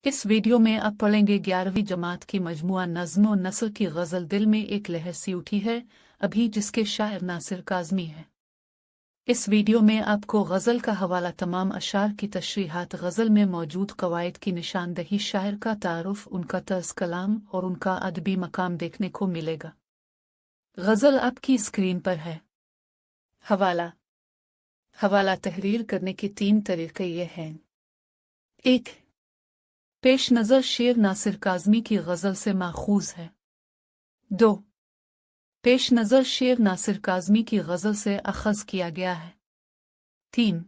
इस वीडियो में आप पढ़ेंगे 11वीं जमात की मजमुआ नज़्म और नस्र की गज़ल दिल में एक लहर सी उठी है अभी, जिसके शायर नासिर काज़मी है। इस वीडियो में आपको गज़ल का हवाला, तमाम अशार की तशरीहात, गज़ल में मौजूद कवायद की निशानदही, शायर का तारुफ, उनका तर्ज कलाम और उनका अदबी मकाम देखने को मिलेगा। गज़ल आपकी स्क्रीन पर है। हवाला तहरीर करने के 3 तरीके ये हैं। 1. पेश नज़र शेर नासिर काज़मी की गज़ल से माखूज़ है। 2. पेश नज़र शेर नासिर काज़मी की गज़ल से अखज़ किया गया है। 3.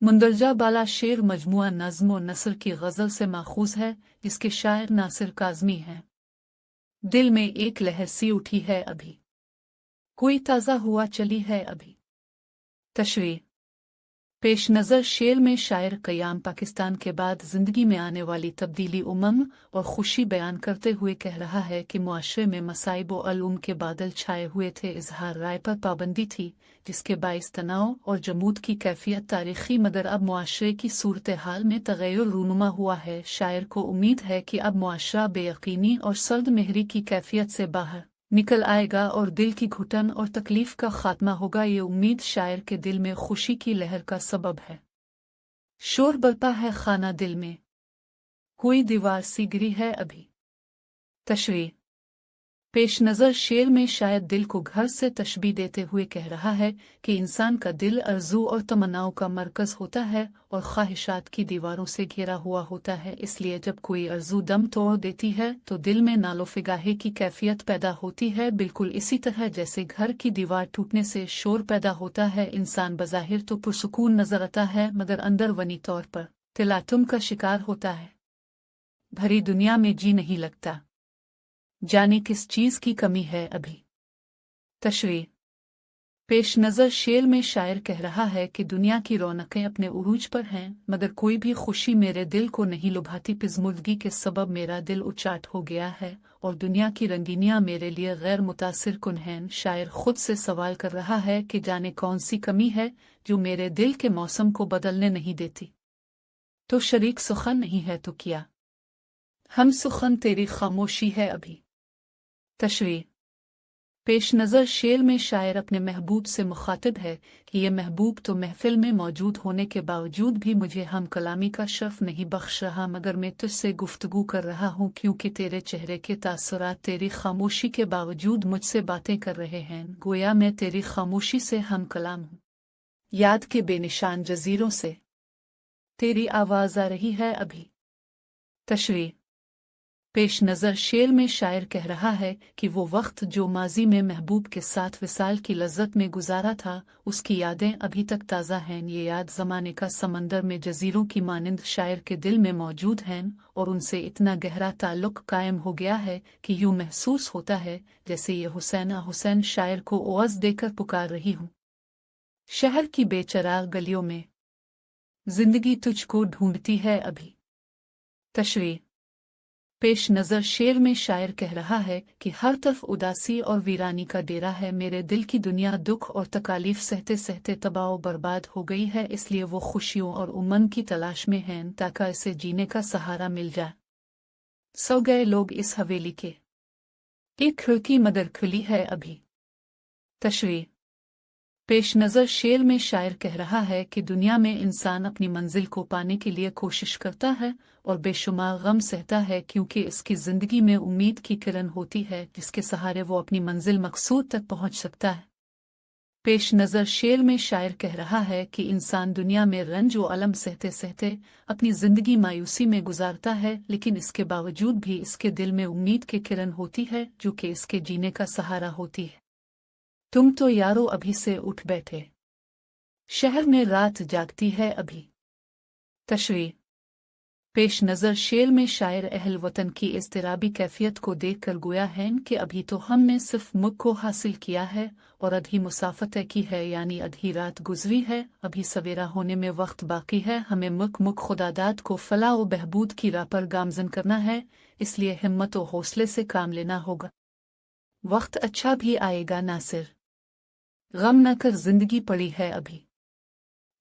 मुंदरजा बाला शेर मजमुआ नज़्म और नस्र की गज़ल से माखूज़ है, जिसके शायर नासिर काज़मी हैं। दिल में एक लहर सी उठी है अभी, कोई ताज़ा हुआ चली है अभी। तशरीह। पेश नज़र शेर में शायर क़याम पाकिस्तान के बाद ज़िंदगी में आने वाली तब्दीली, उमंग और खुशी बयान करते हुए कह रहा है कि मुआशरे में मसाइब व अलूम के बादल छाए हुए थे, इजहार राय पर पाबंदी थी, जिसके बाइस तनाव और जमूद की कैफियत तारीखी, मगर अब मुआशरे की सूरत हाल में तग़य्युर रूनुमा हुआ है। शायर को उम्मीद है कि अब मुआशरा बेयकीनी और सर्द महरी की कैफियत से बाहर निकल आएगा और दिल की घुटन और तकलीफ का खात्मा होगा। ये उम्मीद शायर के दिल में खुशी की लहर का सबब है। शोर बरपा है खाना दिल में, कोई दीवार सी गिरी है अभी। तशरीह। पेश नज़र शेर में शायर दिल को घर से तशबीह देते हुए कह रहा है कि इंसान का दिल अर्जू और तमन्नाओं का मरकज़ होता है और ख्वाहिशात की दीवारों से घिरा हुआ होता है। इसलिए जब कोई अर्जू दम तोड़ देती है तो दिल में नालो फिगाहे की कैफियत पैदा होती है, बिल्कुल इसी तरह जैसे घर की दीवार टूटने से शोर पैदा होता है। इंसान बज़ाहिर तो पुरसुकून नजर आता है, मगर अंदर वनी तौर पर तिलातुम का शिकार होता है। भरी दुनिया में जी नहीं लगता, जाने किस चीज़ की कमी है अभी। तशरीह। पेश नज़र शेर में शायर कह रहा है कि दुनिया की रौनकें अपने उरूज पर हैं, मगर कोई भी खुशी मेरे दिल को नहीं लुभाती। पिज़मुर्दगी के सबब मेरा दिल उचाट हो गया है और दुनिया की रंगीनियां मेरे लिए गैर मुतासिर कुन हैं। शायर खुद से सवाल कर रहा है कि जाने कौन सी कमी है जो मेरे दिल के मौसम को बदलने नहीं देती। तो शरीक सुखन नहीं है तो क्या, हम सुखन तेरी खामोशी है अभी। तशरीह। पेश नज़र शेर में शायर अपने महबूब से मुखातिब है कि ये महबूब तो महफिल में मौजूद होने के बावजूद भी मुझे हम कलामी का शर्फ नहीं बख्श रहा, मगर मैं तुझसे गुफ्तगू कर रहा हूँ क्योंकि तेरे चेहरे के तासुरात तेरी खामोशी के बावजूद मुझसे बातें कर रहे हैं। गोया मैं तेरी खामोशी से हम कलाम हूँ, याद के बेनिशान जजीरों से तेरी आवाज़ आ रही है अभी। तशरीह। पेश नज़र शेर में शायर कह रहा है कि वो वक्त जो माजी में महबूब के साथ विसाल की लज्जत में गुजारा था, उसकी यादें अभी तक ताज़ा हैं। ये याद ज़माने का समंदर में जजीरों की मानिंद शायर के दिल में मौजूद हैं और उनसे इतना गहरा ताल्लुक़ कायम हो गया है कि यूँ महसूस होता है जैसे ये हुसैना हुसैन शायर को ओज़ देकर पुकार रही हूँ। शहर की बेचराग गलियों में जिंदगी तुझको ढूंढती है अभी। तशरीह। पेश नज़र शेर में शायर कह रहा है कि हर तरफ उदासी और वीरानी का डेरा है, मेरे दिल की दुनिया दुख और तकालीफ सहते सहते तबाह बर्बाद हो गई है, इसलिए वो खुशियों और उमंग की तलाश में हैं ताकि इसे जीने का सहारा मिल जाए। सो गए लोग इस हवेली के, एक खिड़की मगर खुली है अभी। तशरीह। पेश नज़र शेर में शायर कह रहा है कि दुनिया में इंसान अपनी मंजिल को पाने के लिए कोशिश करता है और बेशुमार गम सहता है, क्योंकि इसकी ज़िंदगी में उम्मीद की किरण होती है जिसके सहारे वो अपनी मंजिल मकसूद तक पहुंच सकता है। पेश नज़र शेर में शायर कह रहा है कि इंसान दुनिया में रंज व अलम सहते सहते अपनी ज़िंदगी मायूसी में गुजारता है, लेकिन इसके बावजूद भी इसके दिल में उम्मीद की किरण होती है जो कि इसके जीने का सहारा होती है। तुम तो यारो अभी से उठ बैठे, शहर में रात जागती है अभी। तशरीह। पेश नज़र शेर में शायर अहल वतन की इज़्तिराबी कैफियत को देखकर गोया है कि अभी तो हमने सिर्फ मुल्क को हासिल किया है और अधी मुसाफत की है, यानी अधी रात गुजरी है, अभी सवेरा होने में वक्त बाकी है। हमें मुल्क खुदादाद को फलाह व बहबूद की राह पर गामजन करना है, इसलिए हिम्मत व हौसले से काम लेना होगा। वक्त अच्छा भी आएगा नासिर, गम न कर जिंदगी पड़ी है अभी।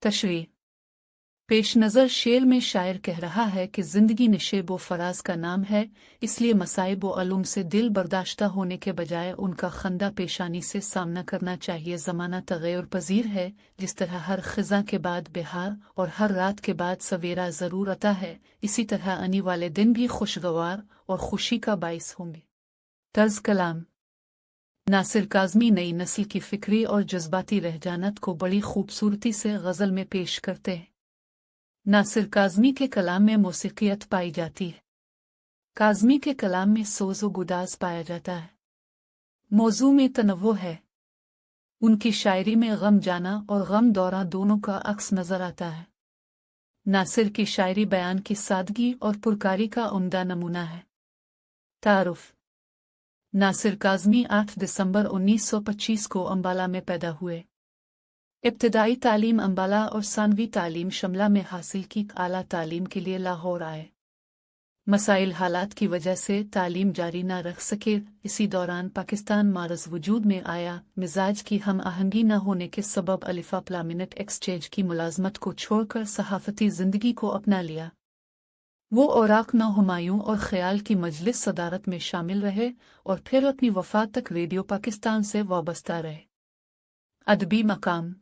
तशरीह। पेश नज़र शेर में शायर कह रहा है कि ज़िंदगी नशेब व फराज का नाम है, इसलिए मसाइब व अलूम से दिल बर्दाश्ता होने के बजाय उनका खंदा पेशानी से सामना करना चाहिए। ज़माना तग़य्युर पज़ीर है, जिस तरह हर ख़िज़ा के बाद बिहार और हर रात के बाद सवेरा ज़रूर आता है, इसी तरह आने वाले दिन भी खुशगवार और खुशी का बाइस होंगे। तर्ज़ कलाम नासिर काज़मी नई नस्ल की फ़िक्री और जज्बाती रहजानत को बड़ी खूबसूरती से गज़ल में पेश करते हैं। नासिर काज़मी के कलाम में मौसीक़ियत पाई जाती है। काज़मी के कलाम में सोज़ व गुदाज़ पाया जाता है। मौज़ू में तनव्वुह है। उनकी शायरी में गम जाना और गम दौरा दोनों का अक्स नज़र आता है। नासिर की शायरी बयान की सादगी और पुरकारी का उम्दा नमूना है। तारुफ़ नासिर काज़मी 8 दिसंबर 1925 को अम्बाला में पैदा हुए। इब्तिदाई तालीम अम्बाला और सानवी तालीम शिमला में हासिल की। आला तालीम के लिए लाहौर आए। मसाइल हालात की वजह से तालीम जारी न रख सके। इसी दौरान पाकिस्तान मारज़ वजूद में आया। मिजाज की हम आहंगी न होने के सबब अलिफा प्लामिनेट एक्सचेंज की मुलाजमत को छोड़कर सहाफ़ती ज़िंदगी को अपना लिया। वो औराक न हुमायूं और ख़याल की मजलिस सदारत में शामिल रहे और फिर अपनी वफ़ात तक रेडियो पाकिस्तान से वाबस्ता रहे। अदबी मकाम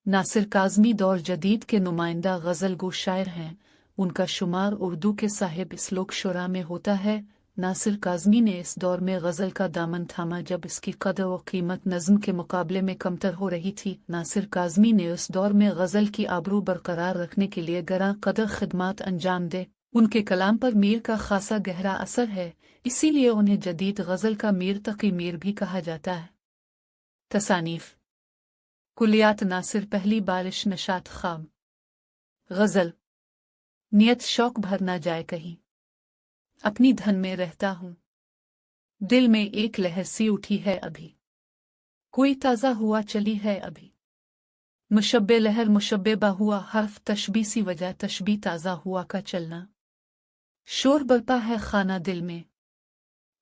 नासिर काज़मी दौर जदीद के नुमाइंदा गज़ल गो शायर हैं। उनका शुमार उर्दू के साहिब इसलोक शुरा में होता है। नासिर काज़मी ने इस दौर में गज़ल का दामन थामा जब इसकी कदर व कीमत नज़्म के मुकाबले में कमतर हो रही थी। नासिर काज़मी ने उस दौर में गज़ल की आबरू बरकरार रखने के लिए गरां कदर खिदमात अंजाम दे। उनके कलाम पर मीर का खासा गहरा असर है, इसीलिए उन्हें जदीद गज़ल का मीर तकी मीर भी कहा जाता है। तसानीफ़ कुलियात नासिर पहली बारिश नशात ख़ाब गज़ल नियत शौक भर ना जाए कहीं, अपनी धन में रहता हूँ, दिल में एक लहर सी उठी है अभी, कोई ताज़ा हुआ चली है अभी। मुशब्बे लहर मुशब्बेबा हुआ हर्फ तशबी सी वजह तशबी ताज़ा हुआ का चलना। शोर बरपा है खाना दिल में,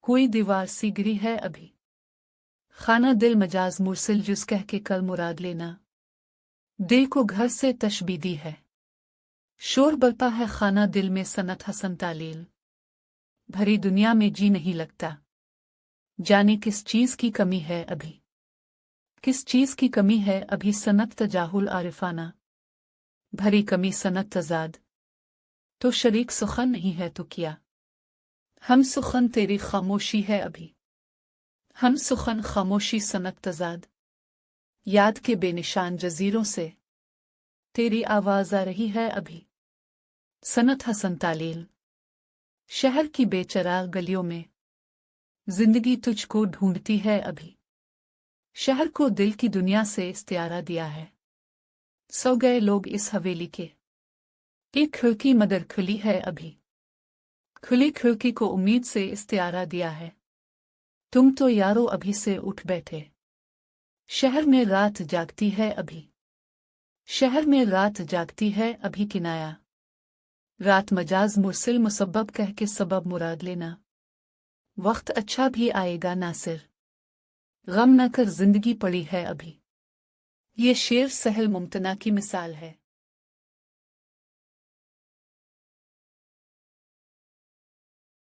कोई दीवार सी गिरी है अभी। खाना दिल मजाज मुरसिल जुस कह के कल मुराद लेना, दिल को घर से तशबी दी है। शोर बरपा है खाना दिल में सनत हसन तालील, भरी दुनिया में जी नहीं लगता, जाने किस चीज़ की कमी है अभी। किस चीज़ की कमी है अभी सनत तजाहुल आरिफाना, भरी कमी सनत तजाद, तो शरीक सुखन नहीं है तो क्या। हम सुखन तेरी खामोशी है अभी, हम सुखन खामोशी सनत तजाद, याद के बेनिशान जजीरों से तेरी आवाज़ आ रही है अभी। सनत हसन तालील शहर की बेचराग गलियों में जिंदगी तुझको ढूंढती है अभी। शहर को दिल की दुनिया से इस्तियारा दिया है, सो गए लोग इस हवेली के, एक खिड़की मदर खुली है अभी। खुली खिड़की को उम्मीद से इस्तियारा दिया है, तुम तो यारो अभी से उठ बैठे। शहर में रात जागती है अभी, शहर में रात जागती है अभी किनाया। रात मजाज मुरसिल मुसब्बब कह के सबब मुराद लेना। वक्त अच्छा भी आएगा नासिर, गम न कर जिंदगी पड़ी है अभी। ये शेर सहल मुमतना की मिसाल है।